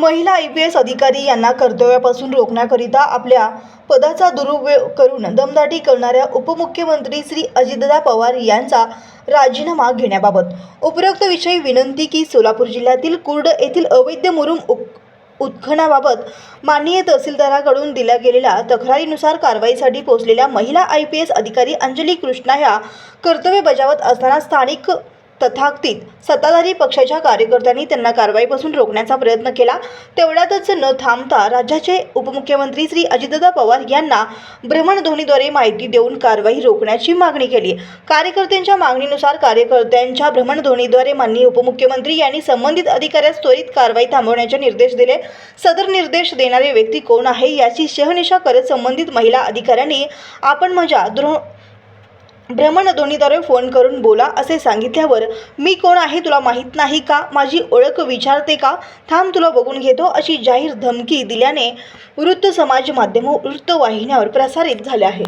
महिला IPS अधिकारी यांना कर्तव्यापासून रोखण्याकरिता आपल्या पदाचा दुरुपयोग करून दमदाटी करणाऱ्या उपमुख्यमंत्री श्री अजितदादा पवार यांचा राजीनामा घेण्याबाबत उपरोक्त विषयी विनंती की सोलापूर जिल्ह्यातील कुर्ड येथील अवैध मुरुम उत्खननाबाबत माननीय तहसीलदाराकडून दिल्या गेलेल्या तक्रारीनुसार कारवाईसाठी पोहोचलेल्या महिला IPS अधिकारी अंजली कृष्णा ह्या कर्तव्य बजावत असताना स्थानिक तथाकथित सत्ताधारी पक्षाच्या कार्यकर्त्यांनी त्यांना कारवाईपासून रोखण्याचा प्रयत्न केला। तेवढ्यातच न थांबता राज्याचे उपमुख्यमंत्री श्री अजितदादा पवार यांना भ्रमणध्वनीद्वारे माहिती देऊन कारवाई रोखण्याची मागणी केली। कार्यकर्त्यांच्या मागणीनुसार कार्यकर्त्यांच्या भ्रमणध्वनीद्वारे माननीय उपमुख्यमंत्री यांनी संबंधित अधिकाऱ्यास त्वरित कारवाई थांबवण्याचे निर्देश दिले। सदर निर्देश देणारे व्यक्ती कोण आहे याची शहानिशा करत संबंधित महिला अधिकाऱ्यांनी आपण माझ्या भ्रमणध्वनीद्वारे फोन करून बोला असे सांगितल्यावर मी कोण आहे तुला माहीत नाही का, माझी ओळख विचारते का, थांब तुला बघून घेतो अशी जाहीर धमकी दिल्याने वृत्त समाज माध्यम वृत्तवाहिन्यावर प्रसारित झाले आहे।